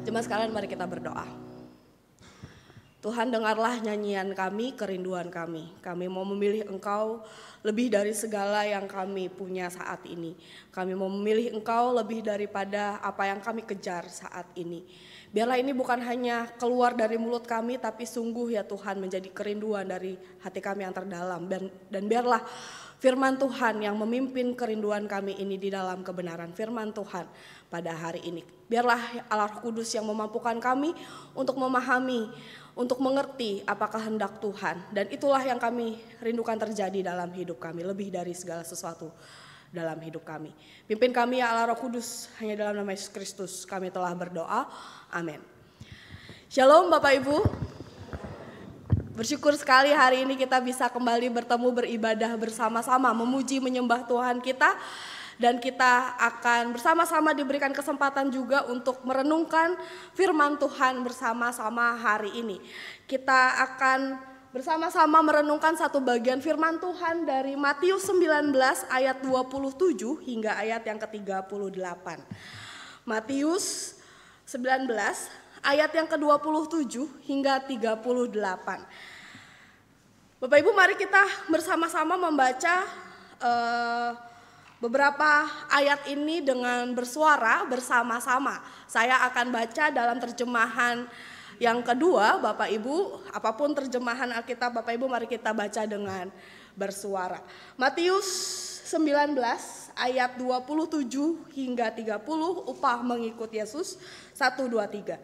Jemaat sekalian, mari kita berdoa. Tuhan, dengarlah nyanyian kami, kerinduan kami. Kami mau memilih Engkau lebih dari segala yang kami punya saat ini. Kami mau memilih Engkau lebih daripada apa yang kami kejar saat ini. Biarlah ini bukan hanya keluar dari mulut kami, tapi sungguh ya Tuhan menjadi kerinduan dari hati kami yang terdalam. Dan biarlah firman Tuhan yang memimpin kerinduan kami ini di dalam kebenaran firman Tuhan pada hari ini. Biarlah Allah Roh Kudus yang memampukan kami untuk memahami, untuk mengerti apa kehendak Tuhan. Dan itulah yang kami rindukan terjadi dalam hidup kami, lebih dari segala sesuatu dalam hidup kami. Pimpin kami ya Allah Roh Kudus, hanya dalam nama Yesus Kristus kami telah berdoa. Amin. Shalom Bapak Ibu. Bersyukur sekali hari ini kita bisa kembali bertemu beribadah bersama-sama, memuji menyembah Tuhan kita. Dan kita akan bersama-sama diberikan kesempatan juga untuk merenungkan firman Tuhan bersama-sama hari ini. Kita akan bersama-sama merenungkan satu bagian firman Tuhan dari Matius 19 ayat 27 hingga ayat yang ke-38. Matius 19 ayat yang ke-27 hingga 38. Bapak Ibu, mari kita bersama-sama membaca beberapa ayat ini dengan bersuara bersama-sama. Saya akan baca dalam terjemahan yang kedua, Bapak Ibu, apapun terjemahan Alkitab Bapak Ibu, mari kita baca dengan bersuara. Matius 19 ayat 27 hingga 30, upah mengikut Yesus, 1, 2, 3.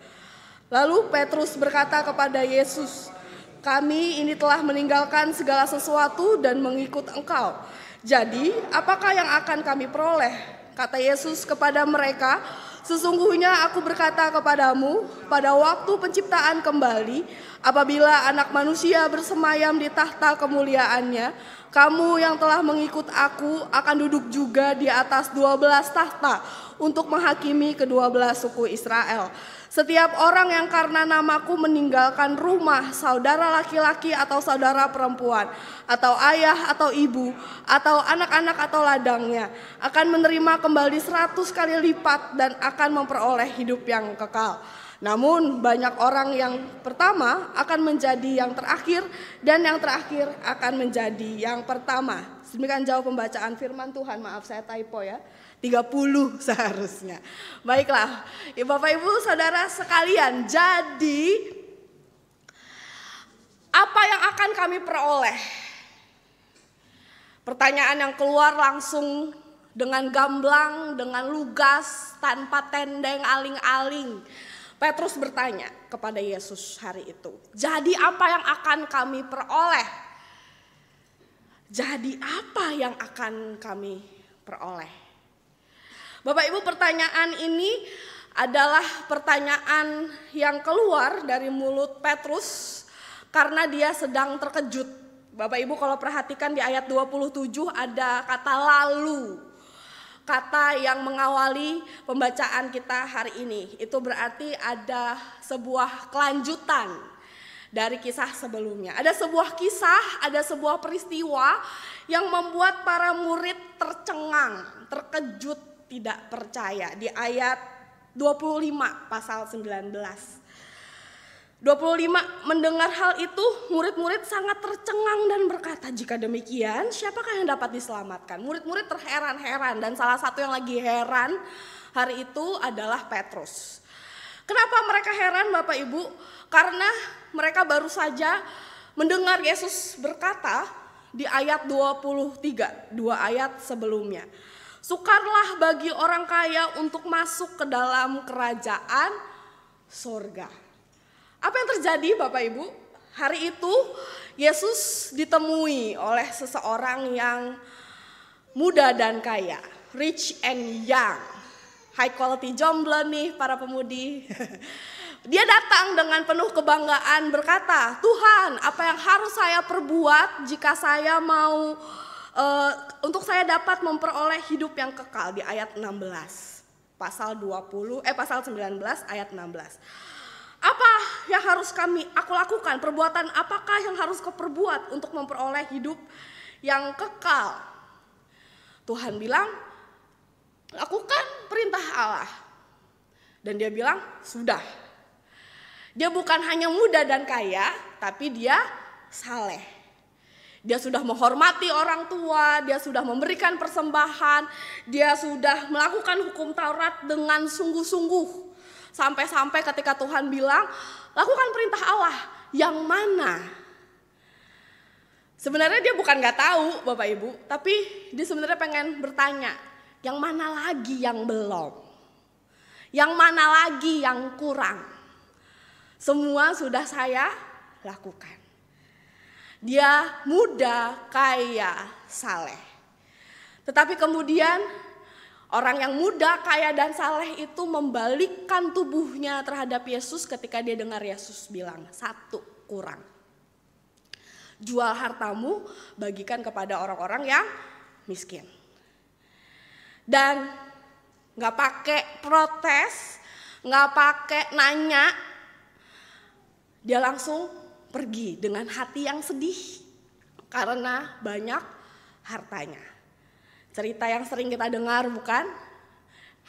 Lalu Petrus berkata kepada Yesus, "Kami ini telah meninggalkan segala sesuatu dan mengikut Engkau. Jadi, apakah yang akan kami peroleh?" Kata Yesus kepada mereka, "Sesungguhnya aku berkata kepadamu, pada waktu penciptaan kembali, apabila Anak Manusia bersemayam di tahta kemuliaannya, kamu yang telah mengikut aku akan duduk juga di atas 12 tahta untuk menghakimi ke-12 suku Israel. Setiap orang yang karena namaku meninggalkan rumah, saudara laki-laki atau saudara perempuan, atau ayah atau ibu, atau anak-anak atau ladangnya, akan menerima kembali 100 kali lipat dan akan memperoleh hidup yang kekal. Namun banyak orang yang pertama akan menjadi yang terakhir, dan yang terakhir akan menjadi yang pertama." Demikian jauh pembacaan firman Tuhan. Maaf saya typo ya, 30 seharusnya. Baiklah, ya Bapak Ibu Saudara sekalian, jadi apa yang akan kami peroleh? Pertanyaan yang keluar langsung dengan gamblang, dengan lugas, tanpa tendeng aling-aling. Petrus bertanya kepada Yesus hari itu, "Jadi apa yang akan kami peroleh?" Jadi apa yang akan kami peroleh? Bapak Ibu, pertanyaan ini adalah pertanyaan yang keluar dari mulut Petrus karena dia sedang terkejut. Bapak Ibu kalau perhatikan di ayat 27 ada kata lalu. Kata yang mengawali pembacaan kita hari ini. Itu berarti ada sebuah kelanjutan dari kisah sebelumnya. Ada sebuah kisah, ada sebuah peristiwa yang membuat para murid tercengang, terkejut, tidak percaya. Di ayat 25 pasal 19. 25 mendengar hal itu, murid-murid sangat tercengang dan berkata, "Jika demikian, siapakah yang dapat diselamatkan?" Murid-murid terheran-heran, dan salah satu yang lagi heran hari itu adalah Petrus. Kenapa mereka heran Bapak Ibu? Karena mereka baru saja mendengar Yesus berkata di ayat 23, 2 ayat sebelumnya. "Sukarlah bagi orang kaya untuk masuk ke dalam kerajaan surga." Apa yang terjadi Bapak Ibu? Hari itu Yesus ditemui oleh seseorang yang muda dan kaya, rich and young. High quality jomblo nih para pemudi. Dia datang dengan penuh kebanggaan berkata, "Tuhan, apa yang harus saya perbuat jika saya mau untuk saya dapat memperoleh hidup yang kekal?" Di ayat 16. Pasal 19 ayat 16. "Apa yang harus aku lakukan? Perbuatan apakah yang harus kau perbuat untuk memperoleh hidup yang kekal?" Tuhan bilang, "Lakukan perintah Allah. Dan dia bilang, sudah. Dia bukan hanya muda dan kaya, tapi dia saleh. Dia sudah menghormati orang tua, dia sudah memberikan persembahan, dia sudah melakukan hukum Taurat dengan sungguh-sungguh. Sampai-sampai ketika Tuhan bilang, lakukan perintah Allah, yang mana? Sebenarnya dia bukan gak tahu Bapak Ibu, tapi dia sebenarnya pengen bertanya, yang mana lagi yang belum? Yang mana lagi yang kurang? Semua sudah saya lakukan. Dia muda, kaya, saleh. Tetapi kemudian orang yang muda, kaya, dan saleh itu membalikkan tubuhnya terhadap Yesus ketika dia dengar Yesus bilang, satu kurang. Jual hartamu, bagikan kepada orang-orang yang miskin. Dan gak pakai protes, gak pakai nanya, dia langsung pergi dengan hati yang sedih karena banyak hartanya. Cerita yang sering kita dengar bukan?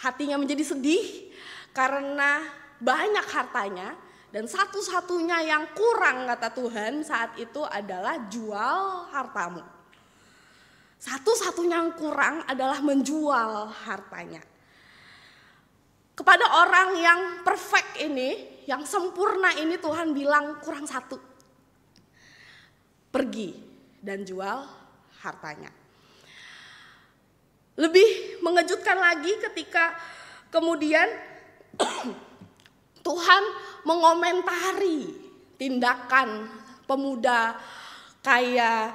Hatinya menjadi sedih karena banyak hartanya, dan satu-satunya yang kurang kata Tuhan saat itu adalah jual hartamu. Satu-satunya yang kurang adalah menjual hartanya. Kepada orang yang perfect ini, yang sempurna ini Tuhan bilang kurang satu. Pergi dan jual hartanya. Lebih mengejutkan lagi ketika kemudian Tuhan mengomentari tindakan pemuda kaya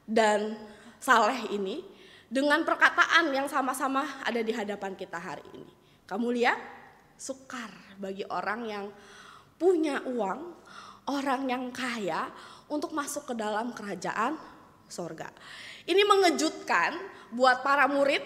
dan saleh ini dengan perkataan yang sama-sama ada di hadapan kita hari ini. Kamu lihat, sukar bagi orang yang punya uang, orang yang kaya untuk masuk ke dalam kerajaan sorga. Ini mengejutkan buat para murid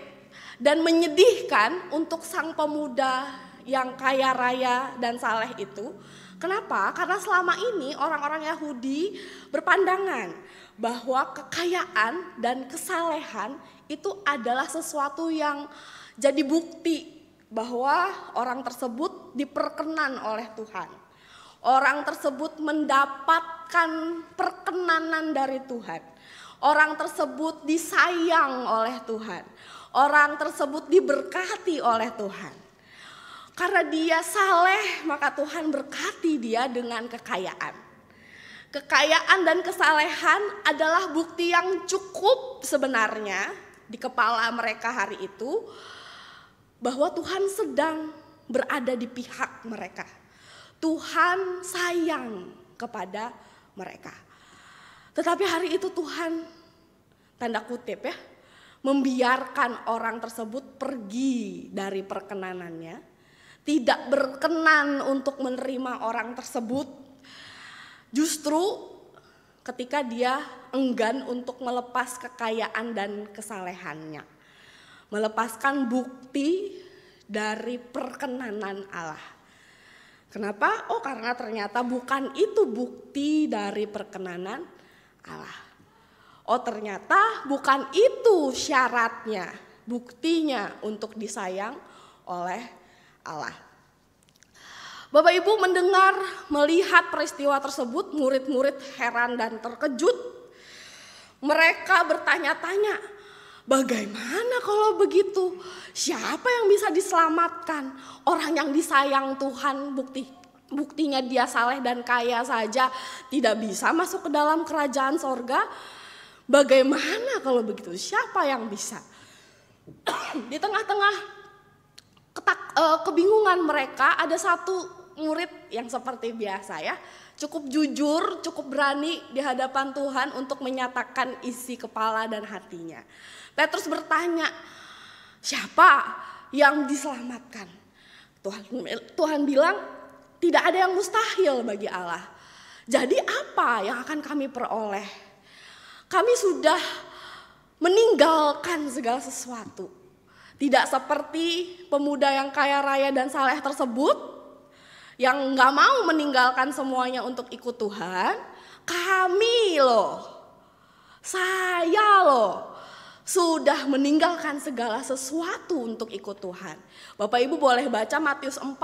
dan menyedihkan untuk sang pemuda yang kaya raya dan saleh itu. Kenapa? Karena selama ini orang-orang Yahudi berpandangan bahwa kekayaan dan kesalehan itu adalah sesuatu yang jadi bukti bahwa orang tersebut diperkenan oleh Tuhan. Orang tersebut mendapatkan perkenanan dari Tuhan. Orang tersebut disayang oleh Tuhan. Orang tersebut diberkati oleh Tuhan. Karena dia saleh, maka Tuhan berkati dia dengan kekayaan. Kekayaan dan kesalehan adalah bukti yang cukup sebenarnya di kepala mereka hari itu, bahwa Tuhan sedang berada di pihak mereka. Tuhan sayang kepada mereka. Tetapi hari itu Tuhan, tanda kutip ya, membiarkan orang tersebut pergi dari perkenanannya, tidak berkenan untuk menerima orang tersebut. Justru ketika dia enggan untuk melepas kekayaan dan kesalehannya, melepaskan bukti dari perkenanan Allah. Kenapa? Oh, karena ternyata bukan itu bukti dari perkenanan Allah. Oh, ternyata bukan itu syaratnya, buktinya untuk disayang oleh Allah. Bapak Ibu mendengar, melihat peristiwa tersebut, murid-murid heran dan terkejut. Mereka bertanya-tanya, bagaimana kalau begitu? Siapa yang bisa diselamatkan? Orang yang disayang Tuhan, buktinya dia saleh dan kaya saja tidak bisa masuk ke dalam kerajaan sorga. Bagaimana kalau begitu? Siapa yang bisa? Di tengah-tengah kebingungan mereka, ada satu murid yang seperti biasa ya, cukup jujur, cukup berani di hadapan Tuhan untuk menyatakan isi kepala dan hatinya. Petrus bertanya, siapa yang diselamatkan? Tuhan bilang, tidak ada yang mustahil bagi Allah. Jadi apa yang akan kami peroleh? Kami sudah meninggalkan segala sesuatu. Tidak seperti pemuda yang kaya raya dan saleh tersebut, yang gak mau meninggalkan semuanya untuk ikut Tuhan. Kami loh, saya loh, sudah meninggalkan segala sesuatu untuk ikut Tuhan. Bapak Ibu boleh baca Matius 4.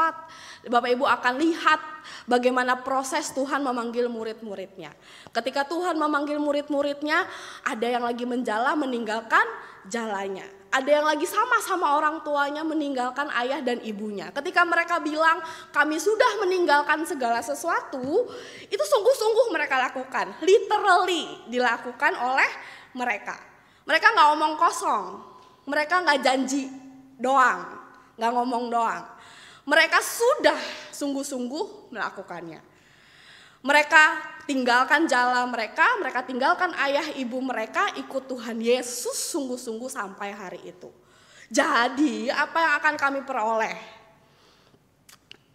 Bapak Ibu akan lihat bagaimana proses Tuhan memanggil murid-muridnya. Ketika Tuhan memanggil murid-muridnya, ada yang lagi menjala meninggalkan jalannya. Ada yang lagi sama-sama orang tuanya meninggalkan ayah dan ibunya. Ketika mereka bilang kami sudah meninggalkan segala sesuatu, itu sungguh-sungguh mereka lakukan. Literally dilakukan oleh mereka. Mereka gak omong kosong, mereka gak janji doang, gak ngomong doang. Mereka sudah sungguh-sungguh melakukannya. Mereka tinggalkan jalan mereka tinggalkan ayah ibu mereka, ikut Tuhan Yesus sungguh-sungguh sampai hari itu. Jadi apa yang akan kami peroleh?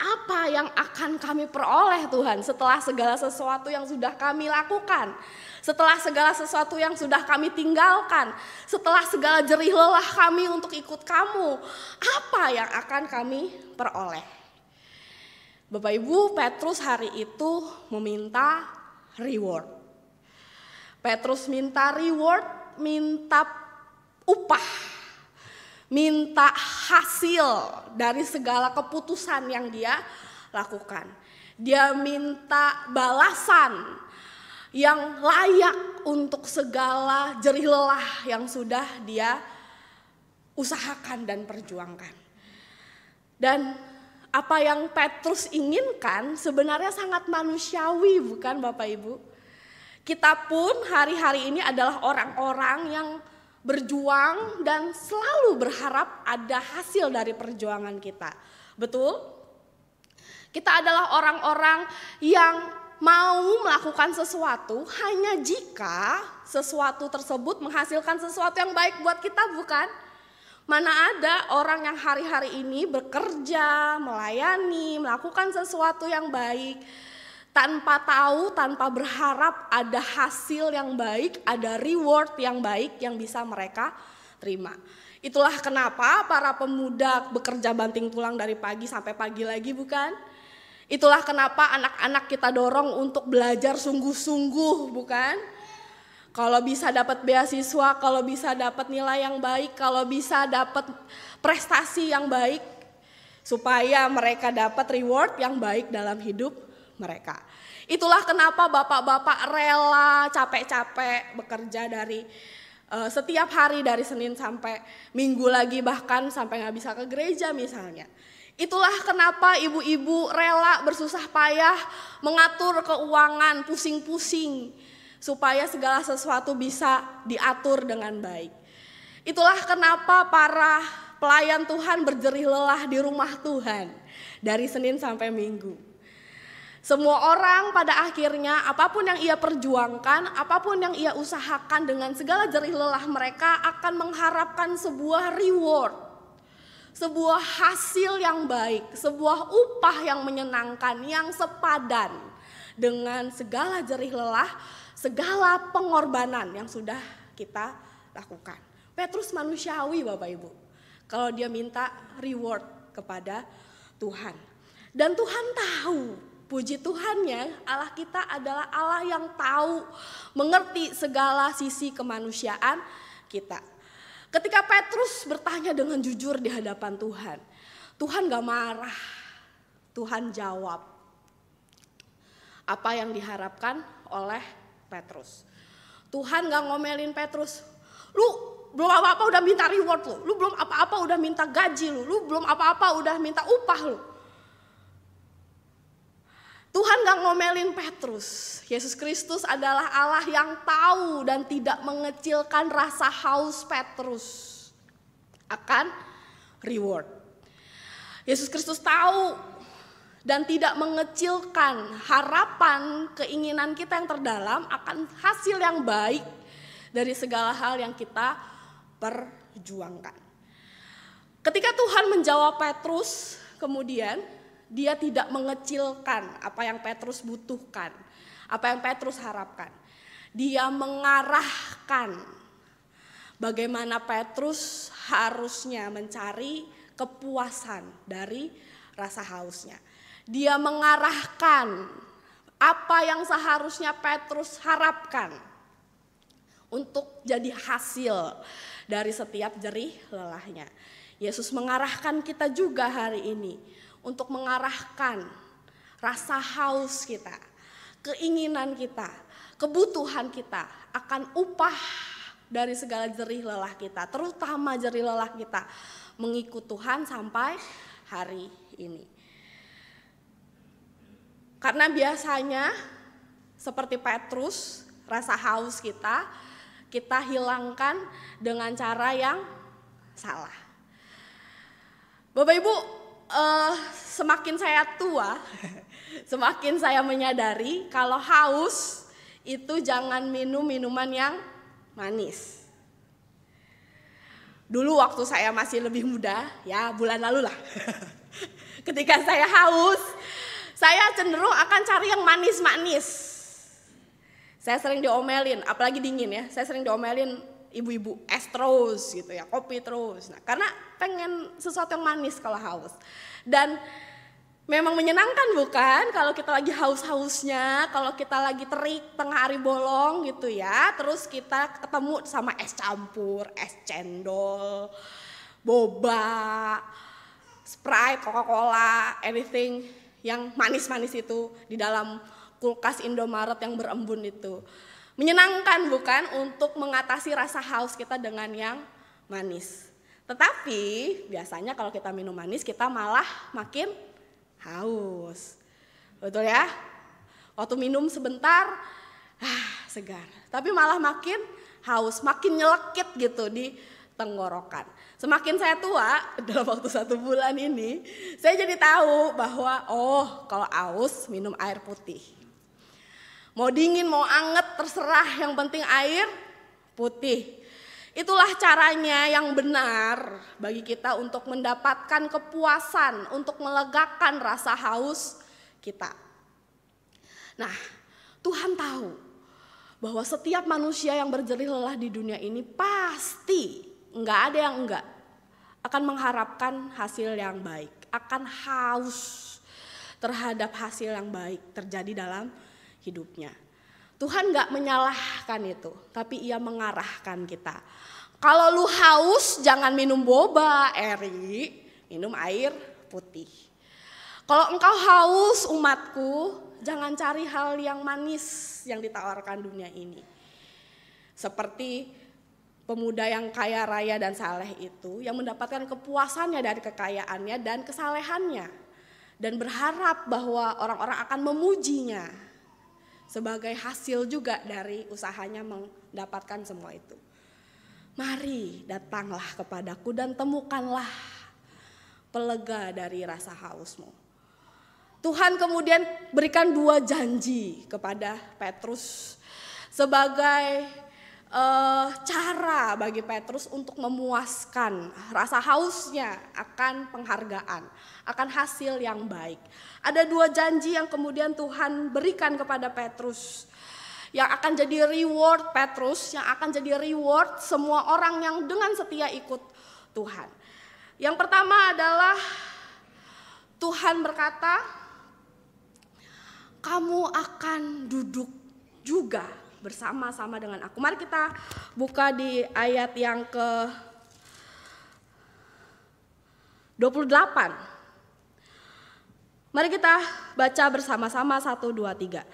Apa yang akan kami peroleh Tuhan setelah segala sesuatu yang sudah kami lakukan? Setelah segala sesuatu yang sudah kami tinggalkan, setelah segala jerih lelah kami untuk ikut kamu, apa yang akan kami peroleh? Bapak Ibu, Petrus hari itu meminta reward. Petrus minta reward, minta upah, minta hasil dari segala keputusan yang dia lakukan. Dia minta balasan yang layak untuk segala jerih lelah yang sudah dia usahakan dan perjuangkan. Dan apa yang Petrus inginkan sebenarnya sangat manusiawi, bukan Bapak Ibu? Kita pun hari-hari ini adalah orang-orang yang berjuang dan selalu berharap ada hasil dari perjuangan kita. Betul? Kita adalah orang-orang yang mau melakukan sesuatu hanya jika sesuatu tersebut menghasilkan sesuatu yang baik buat kita, bukan? Mana ada orang yang hari-hari ini bekerja, melayani, melakukan sesuatu yang baik tanpa tahu, tanpa berharap ada hasil yang baik, ada reward yang baik yang bisa mereka terima. Itulah kenapa para pemuda bekerja banting tulang dari pagi sampai pagi lagi, bukan? Itulah kenapa anak-anak kita dorong untuk belajar sungguh-sungguh, bukan? Kalau bisa dapat beasiswa, kalau bisa dapat nilai yang baik, kalau bisa dapat prestasi yang baik, supaya mereka dapat reward yang baik dalam hidup mereka. Itulah kenapa bapak-bapak rela capek-capek bekerja dari setiap hari dari Senin sampai Minggu lagi, bahkan sampai gak bisa ke gereja misalnya. Itulah kenapa ibu-ibu rela bersusah payah mengatur keuangan, pusing-pusing supaya segala sesuatu bisa diatur dengan baik. Itulah kenapa para pelayan Tuhan berjerih lelah di rumah Tuhan dari Senin sampai Minggu. Semua orang pada akhirnya apapun yang ia perjuangkan, apapun yang ia usahakan dengan segala jerih lelah mereka akan mengharapkan sebuah reward. Sebuah hasil yang baik, sebuah upah yang menyenangkan, yang sepadan dengan segala jerih lelah, segala pengorbanan yang sudah kita lakukan. Petrus manusiawi Bapak Ibu, kalau dia minta reward kepada Tuhan. Dan Tuhan tahu, puji Tuhannya Allah kita adalah Allah yang tahu, mengerti segala sisi kemanusiaan kita. Ketika Petrus bertanya dengan jujur di hadapan Tuhan, Tuhan gak marah, Tuhan jawab apa yang diharapkan oleh Petrus. Tuhan gak ngomelin Petrus, lu belum apa-apa udah minta reward lu belum apa-apa udah minta gaji lu belum apa-apa udah minta upah lu. Tuhan gak ngomelin Petrus. Yesus Kristus adalah Allah yang tahu dan tidak mengecilkan rasa haus Petrus akan reward. Yesus Kristus tahu dan tidak mengecilkan harapan, keinginan kita yang terdalam akan hasil yang baik dari segala hal yang kita perjuangkan. Ketika Tuhan menjawab Petrus, kemudian dia tidak mengecilkan apa yang Petrus butuhkan, apa yang Petrus harapkan. Dia mengarahkan bagaimana Petrus harusnya mencari kepuasan dari rasa hausnya. Dia mengarahkan apa yang seharusnya Petrus harapkan untuk jadi hasil dari setiap jerih lelahnya. Yesus mengarahkan kita juga hari ini untuk mengarahkan rasa haus kita, keinginan kita, kebutuhan kita akan upah dari segala jerih lelah kita, terutama jerih lelah kita mengikut Tuhan sampai hari ini. Karena biasanya seperti Petrus, rasa haus kita hilangkan dengan cara yang salah. Bapak Ibu, semakin saya tua, semakin saya menyadari kalau haus itu jangan minum minuman yang manis. Dulu waktu saya masih lebih muda, ya bulan lalu lah. Ketika saya haus, saya cenderung akan cari yang manis-manis. Saya sering diomelin, apalagi dingin ya, saya sering diomelin ibu-ibu es terus gitu ya, kopi terus. Nah, karena pengen sesuatu yang manis kalau haus. Dan memang menyenangkan bukan kalau kita lagi haus-hausnya, kalau kita lagi terik tengah hari bolong gitu ya, terus kita ketemu sama es campur, es cendol, boba, Sprite, Coca-Cola, anything yang manis-manis itu di dalam kulkas Indomaret yang berembun itu. Menyenangkan bukan untuk mengatasi rasa haus kita dengan yang manis. Tetapi biasanya kalau kita minum manis kita malah makin haus. Betul ya? Waktu minum sebentar, segar. Tapi malah makin haus, makin nyelekit gitu di tenggorokan. Semakin saya tua, dalam waktu 1 bulan ini, saya jadi tahu bahwa kalau haus minum air putih. Mau dingin, mau anget, terserah, yang penting air putih. Itulah caranya yang benar bagi kita untuk mendapatkan kepuasan, untuk melegakan rasa haus kita. Nah, Tuhan tahu bahwa setiap manusia yang berjerih lelah di dunia ini pasti, enggak ada yang enggak, akan mengharapkan hasil yang baik, akan haus terhadap hasil yang baik terjadi dalam hidupnya. Tuhan enggak menyalahkan itu, tapi Ia mengarahkan kita. Kalau lu haus jangan minum boba, Eri, minum air putih. Kalau engkau haus umatku, jangan cari hal yang manis yang ditawarkan dunia ini. Seperti pemuda yang kaya raya dan saleh itu yang mendapatkan kepuasannya dari kekayaannya dan kesalehannya. Dan berharap bahwa orang-orang akan memujinya sebagai hasil juga dari usahanya mendapatkan semua itu. Mari datanglah kepadaku dan temukanlah pelega dari rasa hausmu. Tuhan kemudian berikan 2 janji kepada Petrus sebagai cara bagi Petrus untuk memuaskan rasa hausnya akan penghargaan, akan hasil yang baik. Ada 2 janji yang kemudian Tuhan berikan kepada Petrus, yang akan jadi reward Petrus, yang akan jadi reward semua orang yang dengan setia ikut Tuhan. Yang pertama adalah Tuhan berkata, kamu akan duduk juga bersama-sama dengan aku. Mari kita buka di ayat yang ke 28. Mari kita baca bersama-sama 1, 2, 3.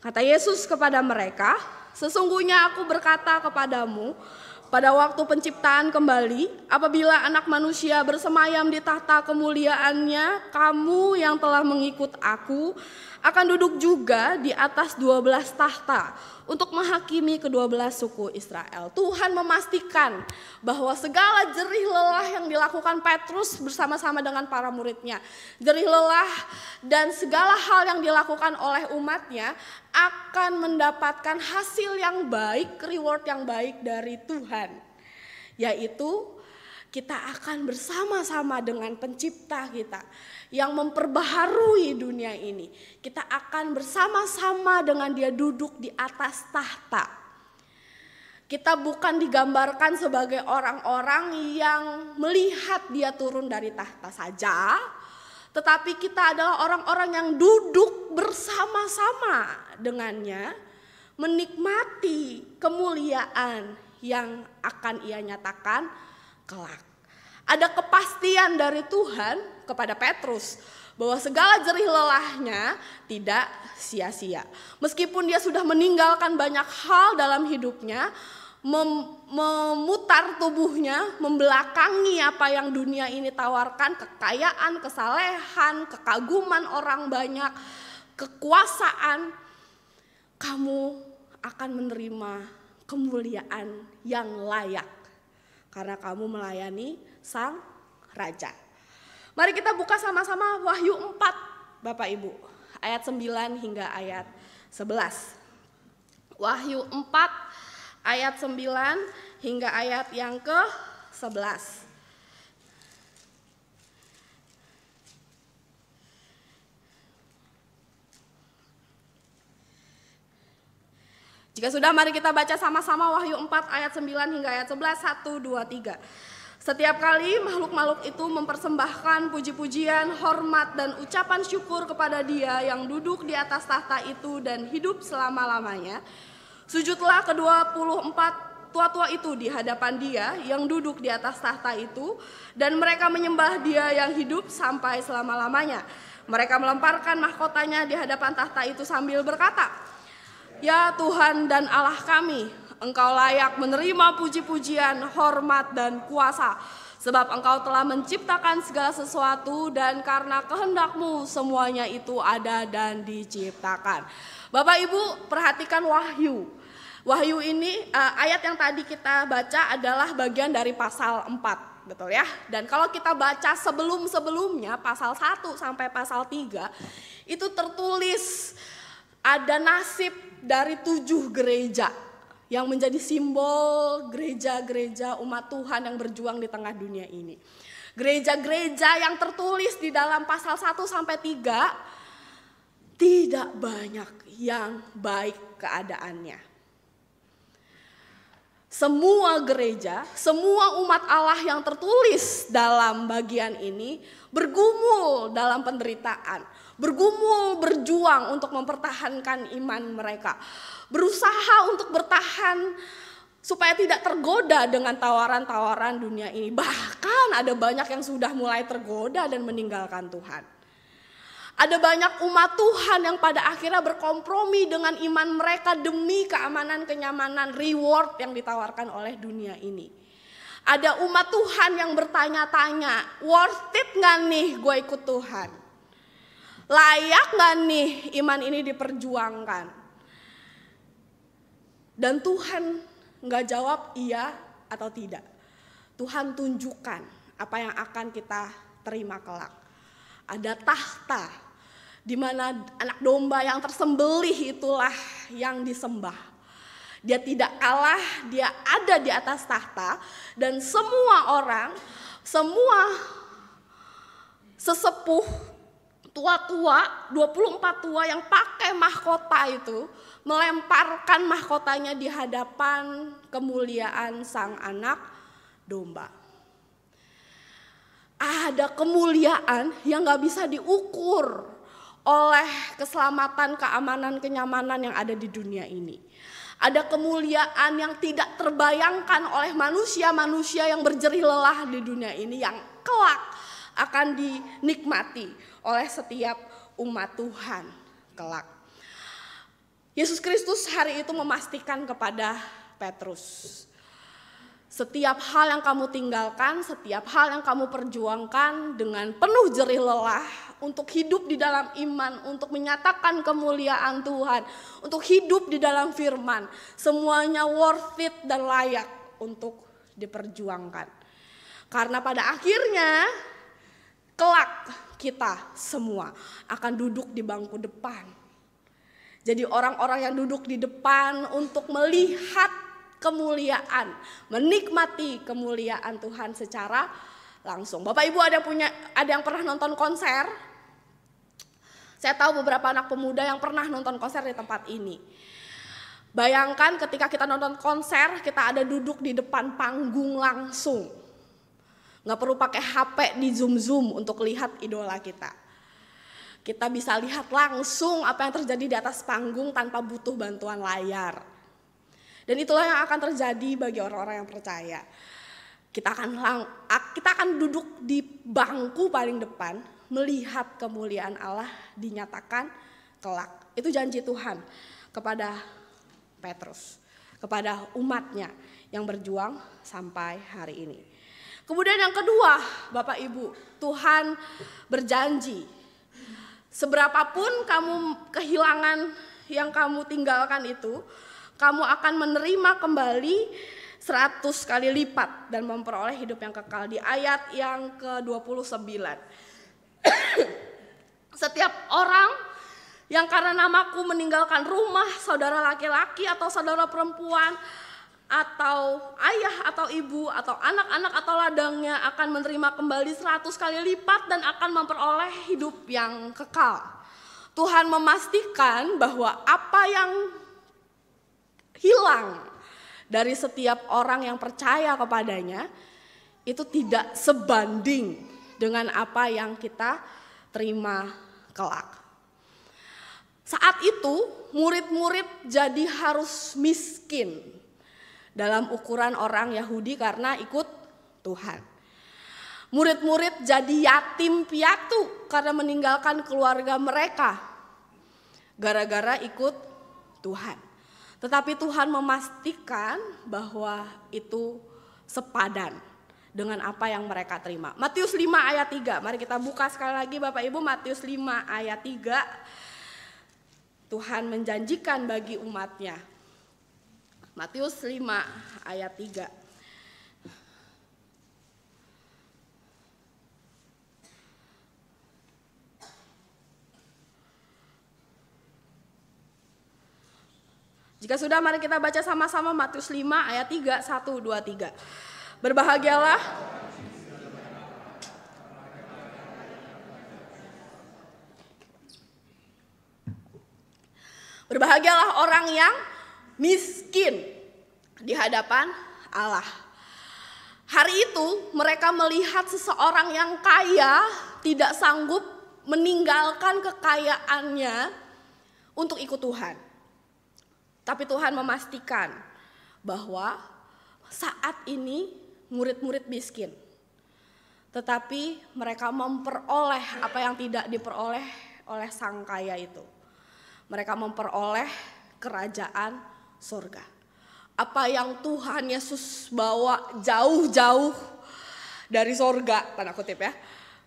Kata Yesus kepada mereka, sesungguhnya aku berkata kepadamu, pada waktu penciptaan kembali, apabila Anak Manusia bersemayam di tahta kemuliaannya, kamu yang telah mengikut aku akan duduk juga di atas 12 tahta untuk menghakimi ke-12 suku Israel. Tuhan memastikan bahwa segala jerih lelah yang dilakukan Petrus bersama-sama dengan para muridnya, jerih lelah dan segala hal yang dilakukan oleh umatnya akan mendapatkan hasil yang baik, reward yang baik dari Tuhan. Yaitu kita akan bersama-sama dengan pencipta kita yang memperbaharui dunia ini. Kita akan bersama-sama dengan dia duduk di atas tahta. Kita bukan digambarkan sebagai orang-orang yang melihat dia turun dari tahta saja, tetapi kita adalah orang-orang yang duduk bersama-sama dengannya, menikmati kemuliaan yang akan ia nyatakan kelak. Ada kepastian dari Tuhan kepada Petrus bahwa segala jerih lelahnya tidak sia-sia. Meskipun dia sudah meninggalkan banyak hal dalam hidupnya, memutar tubuhnya, membelakangi apa yang dunia ini tawarkan, kekayaan, kesalehan, kekaguman orang banyak, kekuasaan, kamu akan menerima kemuliaan yang layak karena kamu melayani Sang Raja. Mari kita buka sama-sama Wahyu 4 Bapak Ibu, ayat 9 hingga ayat 11. Wahyu 4 ayat 9 hingga ayat yang ke-11. Jika sudah, mari kita baca sama-sama Wahyu 4 ayat 9 hingga ayat 11. 1, 2, 3. Setiap kali makhluk-makhluk itu mempersembahkan puji-pujian, hormat dan ucapan syukur kepada Dia yang duduk di atas tahta itu dan hidup selama-lamanya, sujudlah ke-24 tua-tua itu di hadapan Dia yang duduk di atas tahta itu, dan mereka menyembah Dia yang hidup sampai selama-lamanya. Mereka melemparkan mahkotanya di hadapan tahta itu sambil berkata, "Ya Tuhan dan Allah kami, Engkau layak menerima puji-pujian, hormat dan kuasa, sebab Engkau telah menciptakan segala sesuatu dan karena kehendak-Mu semuanya itu ada dan diciptakan." Bapak Ibu, perhatikan Wahyu. Wahyu ini ayat yang tadi kita baca adalah bagian dari pasal 4, betul ya? Dan kalau kita baca sebelum-sebelumnya pasal 1 sampai pasal 3 itu tertulis ada nasib dari 7 gereja yang menjadi simbol gereja-gereja umat Tuhan yang berjuang di tengah dunia ini. Gereja-gereja yang tertulis di dalam pasal 1 sampai 3 tidak banyak yang baik keadaannya. Semua gereja, semua umat Allah yang tertulis dalam bagian ini bergumul dalam penderitaan, bergumul berjuang untuk mempertahankan iman mereka, berusaha untuk bertahan supaya tidak tergoda dengan tawaran-tawaran dunia ini. Bahkan ada banyak yang sudah mulai tergoda dan meninggalkan Tuhan. Ada banyak umat Tuhan yang pada akhirnya berkompromi dengan iman mereka demi keamanan, kenyamanan, reward yang ditawarkan oleh dunia ini. Ada umat Tuhan yang bertanya-tanya, worth it gak nih gue ikut Tuhan? Layak gak nih iman ini diperjuangkan? Dan Tuhan gak jawab iya atau tidak. Tuhan tunjukkan apa yang akan kita terima kelak. Ada tahta di mana anak domba yang tersembelih itulah yang disembah. Dia tidak kalah, dia ada di atas tahta dan semua orang, semua sesepuh, tua-tua, 24 tua yang pakai mahkota itu melemparkan mahkotanya di hadapan kemuliaan sang anak domba. Ada kemuliaan yang gak bisa diukur oleh keselamatan, keamanan, kenyamanan yang ada di dunia ini. Ada kemuliaan yang tidak terbayangkan oleh manusia-manusia yang berjerih lelah di dunia ini yang kelak akan dinikmati oleh setiap umat Tuhan kelak. Yesus Kristus hari itu memastikan kepada Petrus, setiap hal yang kamu tinggalkan, setiap hal yang kamu perjuangkan dengan penuh jerih lelah untuk hidup di dalam iman, untuk menyatakan kemuliaan Tuhan, untuk hidup di dalam firman, semuanya worth it dan layak untuk diperjuangkan. Karena pada akhirnya kelak kita semua akan duduk di bangku depan. Jadi orang-orang yang duduk di depan untuk melihat kemuliaan, menikmati kemuliaan Tuhan secara langsung. Bapak Ibu ada yang pernah nonton konser? Saya tahu beberapa anak pemuda yang pernah nonton konser di tempat ini. Bayangkan ketika kita nonton konser, kita ada duduk di depan panggung langsung. Gak perlu pakai HP di zoom-zoom untuk lihat idola kita. Kita bisa lihat langsung apa yang terjadi di atas panggung tanpa butuh bantuan layar. Dan itulah yang akan terjadi bagi orang-orang yang percaya. Kita akan duduk di bangku paling depan, melihat kemuliaan Allah dinyatakan kelak. Itu janji Tuhan kepada Petrus, kepada umatnya yang berjuang sampai hari ini. Kemudian yang kedua, Bapak Ibu, Tuhan berjanji, seberapapun kamu kehilangan yang kamu tinggalkan itu, kamu akan menerima kembali 100 kali lipat dan memperoleh hidup yang kekal. Di ayat yang ke-29. Setiap orang yang karena namaku meninggalkan rumah, saudara laki-laki atau saudara perempuan, atau ayah atau ibu atau anak-anak atau ladangnya akan menerima kembali 100 kali lipat dan akan memperoleh hidup yang kekal. Tuhan memastikan bahwa apa yang hilang dari setiap orang yang percaya kepadanya itu tidak sebanding dengan apa yang kita terima kelak. Saat itu murid-murid jadi harus miskin dalam ukuran orang Yahudi karena ikut Tuhan. Murid-murid jadi yatim piatu karena meninggalkan keluarga mereka gara-gara ikut Tuhan. Tetapi Tuhan memastikan bahwa itu sepadan dengan apa yang mereka terima. Matius 5 ayat 3, mari kita buka sekali lagi Bapak Ibu, Matius 5 ayat 3. Tuhan menjanjikan bagi umatnya. Matius 5 ayat 3. Jika sudah, mari kita baca sama-sama Matius 5 ayat 3, 1, 2, 3. Berbahagialah orang yang miskin di hadapan Allah. Hari itu mereka melihat seseorang yang kaya tidak sanggup meninggalkan kekayaannya untuk ikut Tuhan. Tapi Tuhan memastikan bahwa saat ini murid-murid miskin. Tetapi mereka memperoleh apa yang tidak diperoleh oleh sang kaya itu. Mereka memperoleh kerajaan surga. Apa yang Tuhan Yesus bawa jauh-jauh dari surga, tanda kutip ya,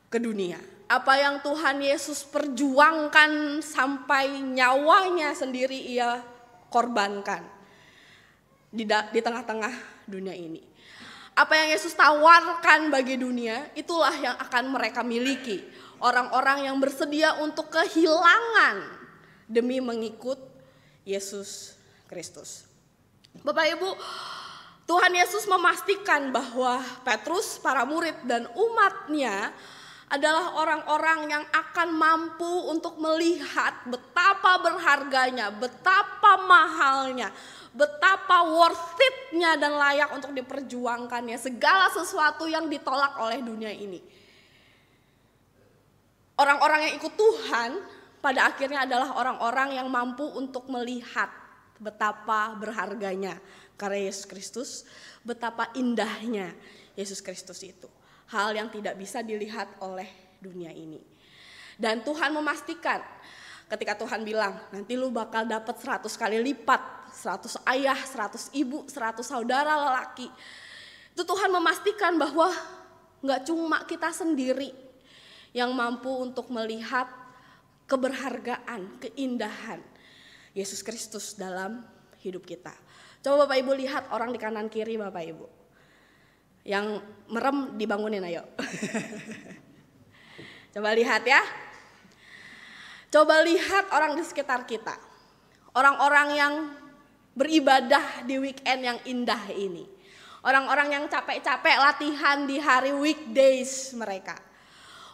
ke dunia. Apa yang Tuhan Yesus perjuangkan sampai nyawanya sendiri ia korbankan di tengah-tengah dunia ini. Apa yang Yesus tawarkan bagi dunia, itulah yang akan mereka miliki. Orang-orang yang bersedia untuk kehilangan demi mengikut Yesus Kristus. Bapak Ibu, Tuhan Yesus memastikan bahwa Petrus, para murid dan umatnya adalah orang-orang yang akan mampu untuk melihat betapa berharganya, betapa mahalnya, betapa worth it-nya dan layak untuk diperjuangkannya segala sesuatu yang ditolak oleh dunia ini. Orang-orang yang ikut Tuhan pada akhirnya adalah orang-orang yang mampu untuk melihat betapa berharganya karya Yesus Kristus, betapa indahnya Yesus Kristus itu. Hal yang tidak bisa dilihat oleh dunia ini. Dan Tuhan memastikan ketika Tuhan bilang nanti lu bakal dapat 100 kali lipat, 100 ayah, 100 ibu, 100 saudara lelaki. Itu Tuhan memastikan bahwa gak cuma kita sendiri yang mampu untuk melihat keberhargaan, keindahan Yesus Kristus dalam hidup kita. Coba Bapak Ibu lihat orang di kanan kiri Bapak Ibu. Yang merem dibangunin ayo. Coba lihat ya. Coba lihat orang di sekitar kita. Orang-orang yang beribadah di weekend yang indah ini. Orang-orang yang capek-capek latihan di hari weekdays mereka.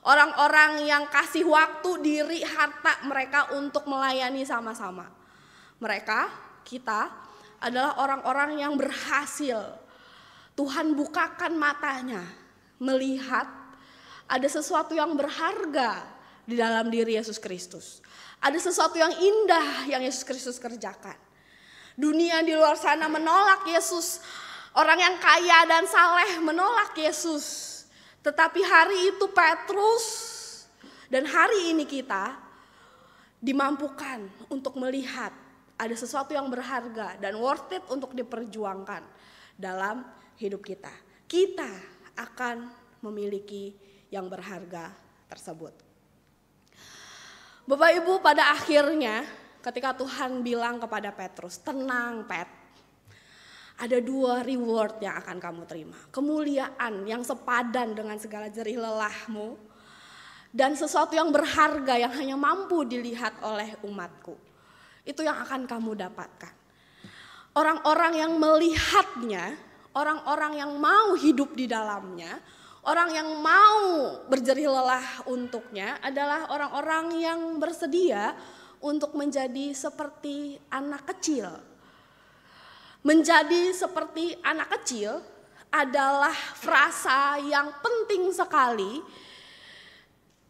Orang-orang yang kasih waktu, diri, harta mereka untuk melayani sama-sama. Mereka, kita adalah orang-orang yang berhasil. Tuhan bukakan matanya, melihat ada sesuatu yang berharga di dalam diri Yesus Kristus. Ada sesuatu yang indah yang Yesus Kristus kerjakan. Dunia di luar sana menolak Yesus. Orang yang kaya dan saleh menolak Yesus. Tetapi hari itu Petrus dan hari ini kita dimampukan untuk melihat ada sesuatu yang berharga dan worth it untuk diperjuangkan dalam hidup kita. Kita akan memiliki yang berharga tersebut. Bapak Ibu, pada akhirnya ketika Tuhan bilang kepada Petrus, tenang Pet, ada 2 reward yang akan kamu terima. Kemuliaan yang sepadan dengan segala jerih lelahmu, dan sesuatu yang berharga yang hanya mampu dilihat oleh umatku. Itu yang akan kamu dapatkan. Orang-orang yang melihatnya, orang-orang yang mau hidup di dalamnya, orang yang mau berjerih lelah untuknya adalah orang-orang yang bersedia untuk menjadi seperti anak kecil. Menjadi seperti anak kecil adalah frasa yang penting sekali.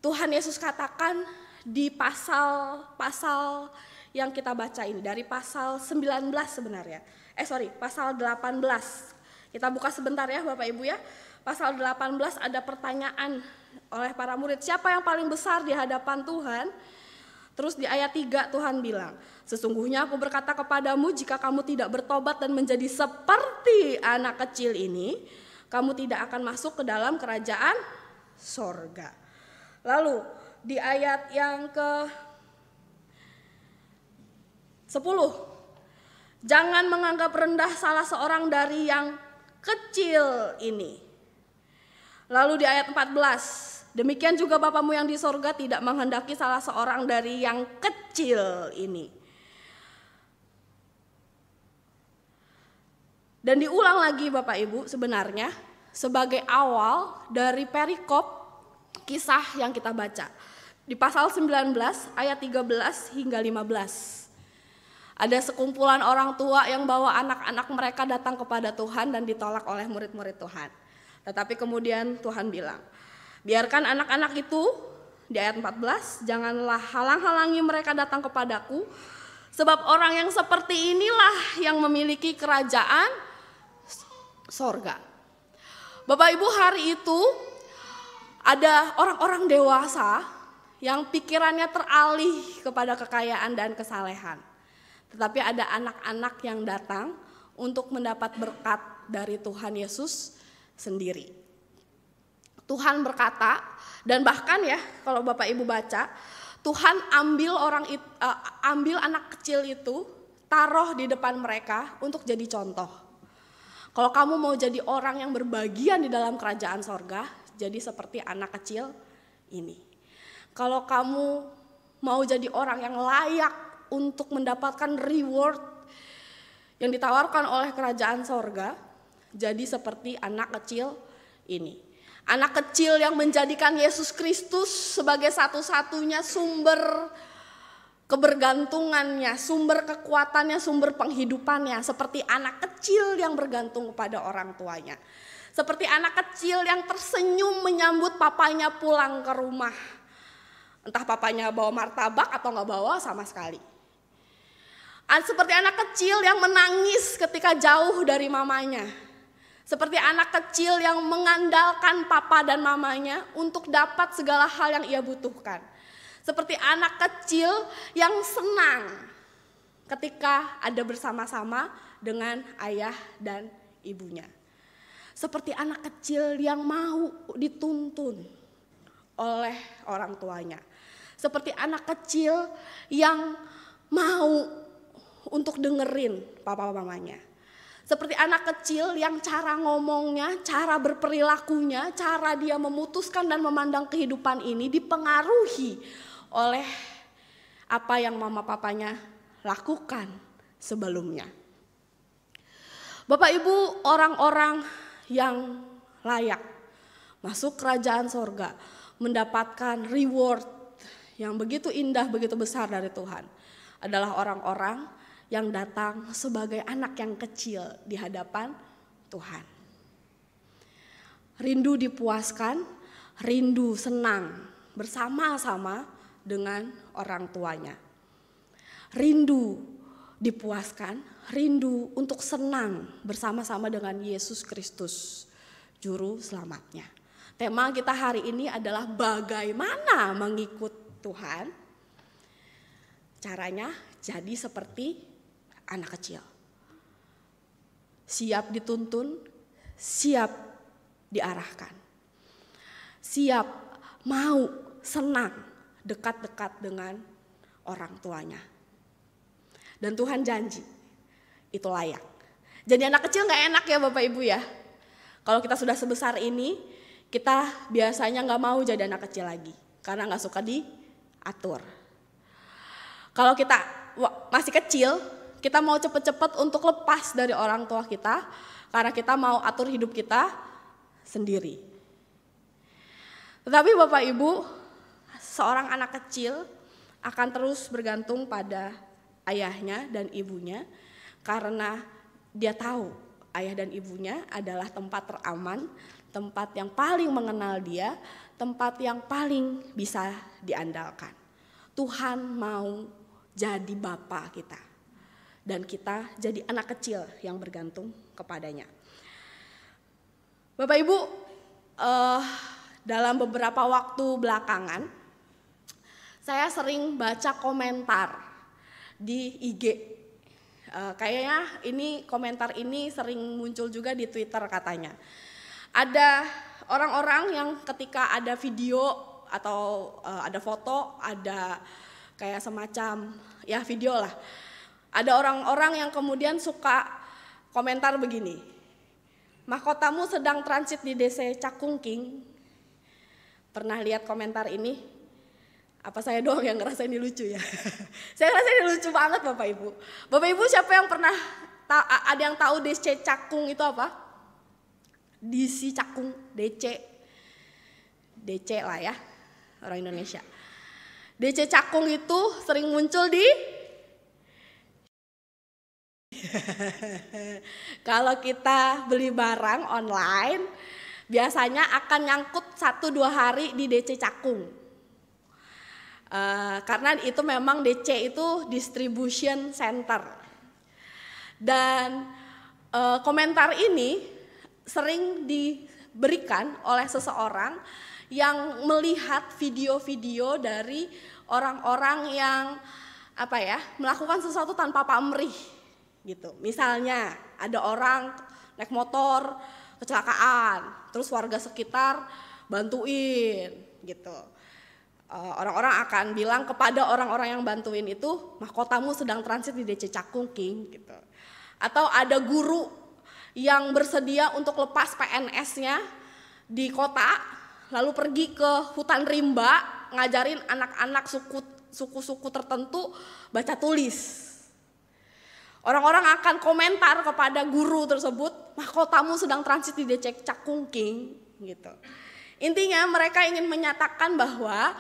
Tuhan Yesus katakan di pasal yang kita baca ini, dari pasal 19 sebenarnya. Pasal 18. Kita buka sebentar ya Bapak Ibu ya. Pasal 18 ada pertanyaan oleh para murid, siapa yang paling besar di hadapan Tuhan? Terus di ayat 3 Tuhan bilang, sesungguhnya aku berkata kepadamu, jika kamu tidak bertobat dan menjadi seperti anak kecil ini, kamu tidak akan masuk ke dalam kerajaan sorga. Lalu di ayat yang ke-10, jangan menganggap rendah salah seorang dari yang kecil ini. Lalu di ayat 14, demikian juga Bapamu yang di sorga tidak menghendaki salah seorang dari yang kecil ini. Dan diulang lagi Bapak Ibu sebenarnya sebagai awal dari perikop kisah yang kita baca. Di pasal 19 ayat 13 hingga 15. Ada sekumpulan orang tua yang bawa anak-anak mereka datang kepada Tuhan dan ditolak oleh murid-murid Tuhan. Tetapi kemudian Tuhan bilang, biarkan anak-anak itu, di ayat 14, janganlah halang-halangi mereka datang kepadaku, sebab orang yang seperti inilah yang memiliki kerajaan sorga. Bapak Ibu, hari itu ada orang-orang dewasa yang pikirannya teralih kepada kekayaan dan kesalehan. Tetapi ada anak-anak yang datang untuk mendapat berkat dari Tuhan Yesus sendiri. Tuhan berkata, dan bahkan ya kalau Bapak Ibu baca, Tuhan ambil anak kecil itu, taruh di depan mereka untuk jadi contoh. Kalau kamu mau jadi orang yang berbagian di dalam kerajaan sorga, jadi seperti anak kecil ini. Kalau kamu mau jadi orang yang layak untuk mendapatkan reward yang ditawarkan oleh kerajaan sorga, jadi seperti anak kecil ini. Anak kecil yang menjadikan Yesus Kristus sebagai satu-satunya sumber kebergantungannya, sumber kekuatannya, sumber penghidupannya. Seperti anak kecil yang bergantung kepada orang tuanya. Seperti anak kecil yang tersenyum menyambut papanya pulang ke rumah. Entah papanya bawa martabak atau gak bawa sama sekali. Seperti anak kecil yang menangis ketika jauh dari mamanya. Seperti anak kecil yang mengandalkan papa dan mamanya untuk dapat segala hal yang ia butuhkan. Seperti anak kecil yang senang ketika ada bersama-sama dengan ayah dan ibunya. Seperti anak kecil yang mau dituntun oleh orang tuanya. Seperti anak kecil yang mau untuk dengerin papa mamanya. Seperti anak kecil yang cara ngomongnya, cara berperilakunya, cara dia memutuskan dan memandang kehidupan ini dipengaruhi oleh apa yang mama papanya lakukan sebelumnya. Bapak Ibu, orang-orang yang layak masuk kerajaan sorga, mendapatkan reward yang begitu indah, begitu besar dari Tuhan, adalah orang-orang yang datang sebagai anak yang kecil di hadapan Tuhan. Rindu dipuaskan, rindu senang bersama-sama dengan orang tuanya. Rindu dipuaskan, rindu untuk senang bersama-sama dengan Yesus Kristus, Juru Selamatnya. Tema kita hari ini adalah bagaimana mengikut Tuhan. Caranya jadi seperti anak kecil. Siap dituntun, siap diarahkan. Siap mau senang dekat-dekat dengan orang tuanya. Dan Tuhan janji itu layak. Jadi anak kecil gak enak ya Bapak Ibu ya. Kalau kita sudah sebesar ini, kita biasanya gak mau jadi anak kecil lagi. Karena gak suka diatur. Kalau kita masih kecil, kita mau cepet-cepet untuk lepas dari orang tua kita. Karena kita mau atur hidup kita sendiri. Tetapi Bapak Ibu, seorang anak kecil akan terus bergantung pada ayahnya dan ibunya. Karena dia tahu ayah dan ibunya adalah tempat teraman, tempat yang paling mengenal dia, tempat yang paling bisa diandalkan. Tuhan mau jadi bapa kita. Dan kita jadi anak kecil yang bergantung kepadanya. Bapak Ibu, dalam beberapa waktu belakangan, saya sering baca komentar di IG. Kayaknya komentar ini sering muncul juga di Twitter katanya. Ada orang-orang yang ketika ada video atau ada foto, ada kayak semacam ya video lah. Ada orang-orang yang kemudian suka komentar begini. Mahkotamu sedang transit di DC Cakungking. Pernah lihat komentar ini? Apa saya doang yang ngerasa ini lucu ya? Saya ngerasa ini lucu banget Bapak Ibu. Bapak Ibu siapa yang pernah ada yang tahu DC Cakung itu apa? DC Cakung, DC lah ya, orang Indonesia. DC Cakung itu sering muncul di kalau kita beli barang online biasanya akan nyangkut 1-2 hari di DC Cakung. Karena itu memang DC itu distribution center. Dan komentar ini sering diberikan oleh seseorang yang melihat video-video dari orang-orang yang melakukan sesuatu tanpa pamrih gitu. Misalnya ada orang naik motor kecelakaan, terus warga sekitar bantuin gitu. Orang-orang akan bilang kepada orang-orang yang bantuin itu, mahkotamu sedang transit di DC Cakungking gitu. Atau ada guru yang bersedia untuk lepas PNS-nya di kota, lalu pergi ke hutan rimba ngajarin anak-anak suku-suku tertentu baca tulis. Orang-orang akan komentar kepada guru tersebut, mahkotamu sedang transit di DC Cakungking gitu. Intinya mereka ingin menyatakan bahwa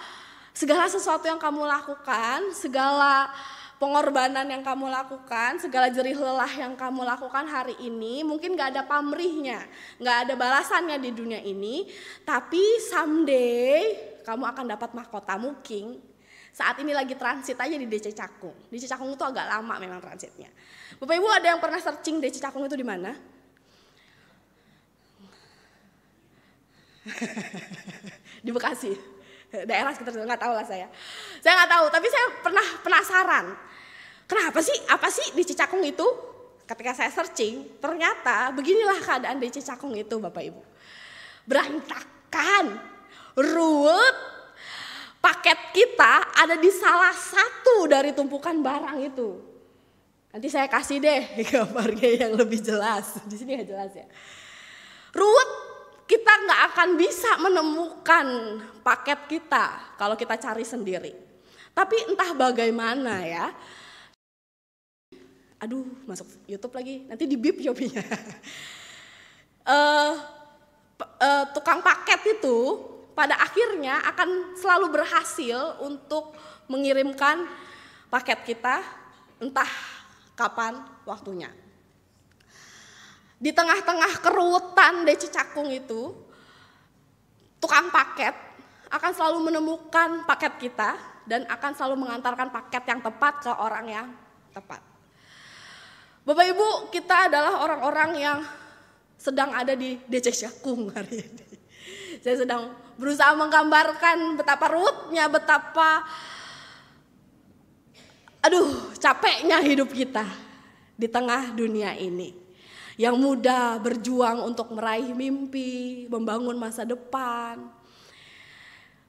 segala sesuatu yang kamu lakukan, segala pengorbanan yang kamu lakukan, segala jerih lelah yang kamu lakukan hari ini mungkin gak ada pamrihnya, gak ada balasannya di dunia ini, tapi someday kamu akan dapat mahkotamu king. Saat ini lagi transit aja di DC Cakung. DC Cakung itu agak lama memang transitnya. Bapak Ibu ada yang pernah searching DC Cakung itu di mana? Di Bekasi, daerah sekitar itu, nggak tahu lah saya nggak tahu, tapi saya pernah penasaran kenapa sih, apa sih DC Cakung itu. Ketika saya searching ternyata beginilah keadaan DC Cakung itu Bapak Ibu. Berantakan, ruwet, paket kita ada di salah satu dari tumpukan barang itu. Nanti saya kasih deh gambarnya yang lebih jelas, di sini nggak jelas ya. Ruwet, kita nggak akan bisa menemukan paket kita kalau kita cari sendiri. Tapi entah bagaimana ya. Aduh, masuk YouTube lagi, nanti di bip Shopee-nya. Tukang paket itu pada akhirnya akan selalu berhasil untuk mengirimkan paket kita entah kapan waktunya. Di tengah-tengah keruwetan DC Cakung itu, tukang paket akan selalu menemukan paket kita dan akan selalu mengantarkan paket yang tepat ke orang yang tepat. Bapak Ibu, kita adalah orang-orang yang sedang ada di DC Syakung hari ini. Saya sedang berusaha menggambarkan betapa ruwetnya, betapa capeknya hidup kita di tengah dunia ini. Yang muda berjuang untuk meraih mimpi, membangun masa depan.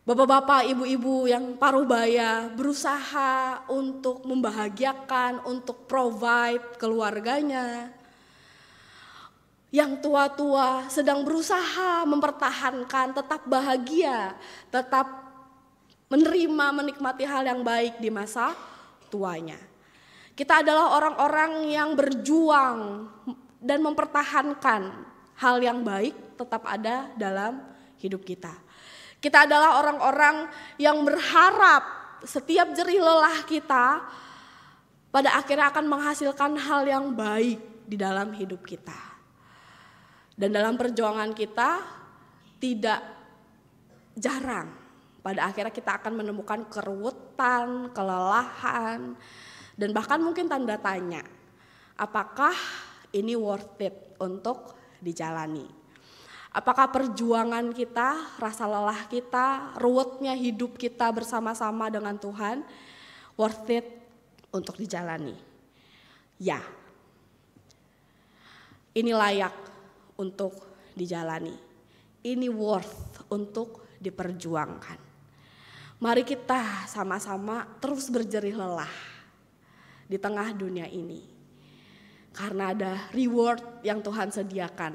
Bapak-bapak, ibu-ibu yang paruh baya berusaha untuk membahagiakan, untuk provide keluarganya. Yang tua-tua sedang berusaha mempertahankan, tetap bahagia, tetap menerima, menikmati hal yang baik di masa tuanya. Kita adalah orang-orang yang berjuang dan mempertahankan hal yang baik tetap ada dalam hidup kita. Kita adalah orang-orang yang berharap setiap jerih lelah kita pada akhirnya akan menghasilkan hal yang baik di dalam hidup kita. Dan dalam perjuangan kita tidak jarang pada akhirnya kita akan menemukan keruwetan, kelelahan, dan bahkan mungkin tanda tanya. Apakah ini worth it untuk dijalani? Apakah perjuangan kita, rasa lelah kita, ruwetnya hidup kita bersama-sama dengan Tuhan worth it untuk dijalani? Ya, ini layak untuk dijalani. Ini worth untuk diperjuangkan. Mari kita sama-sama terus berjerih lelah di tengah dunia ini. Karena ada reward yang Tuhan sediakan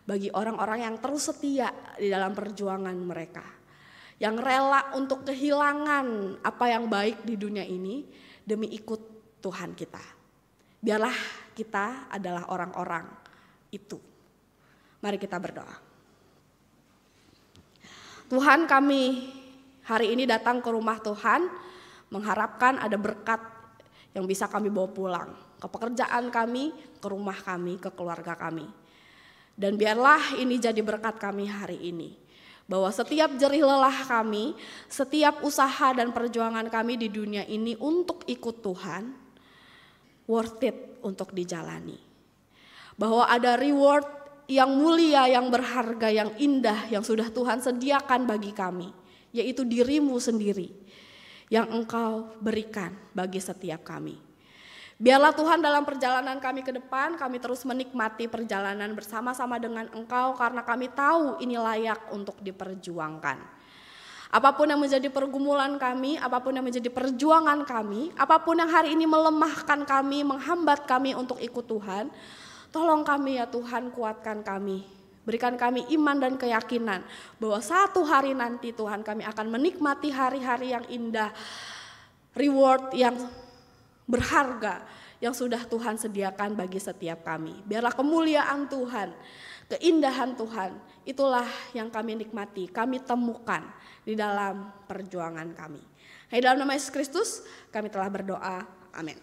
bagi orang-orang yang terus setia di dalam perjuangan mereka. Yang rela untuk kehilangan apa yang baik di dunia ini demi ikut Tuhan kita. Biarlah kita adalah orang-orang itu. Mari kita berdoa. Tuhan, kami hari ini datang ke rumah Tuhan mengharapkan ada berkat yang bisa kami bawa pulang ke pekerjaan kami, ke rumah kami, ke keluarga kami. Dan biarlah ini jadi berkat kami hari ini. Bahwa setiap jerih lelah kami, setiap usaha dan perjuangan kami di dunia ini untuk ikut Tuhan, worth it untuk dijalani. Bahwa ada reward yang mulia, yang berharga, yang indah, yang sudah Tuhan sediakan bagi kami. Yaitu dirimu sendiri yang Engkau berikan bagi setiap kami. Biarlah Tuhan dalam perjalanan kami ke depan, kami terus menikmati perjalanan bersama-sama dengan Engkau karena kami tahu ini layak untuk diperjuangkan. Apapun yang menjadi pergumulan kami, apapun yang menjadi perjuangan kami, apapun yang hari ini melemahkan kami, menghambat kami untuk ikut Tuhan, tolong kami ya Tuhan, kuatkan kami. Berikan kami iman dan keyakinan bahwa satu hari nanti Tuhan kami akan menikmati hari-hari yang indah, reward yang berharga yang sudah Tuhan sediakan bagi setiap kami. Biarlah kemuliaan Tuhan, keindahan Tuhan, itulah yang kami nikmati, kami temukan di dalam perjuangan kami. Dalam nama Yesus Kristus kami telah berdoa, amin.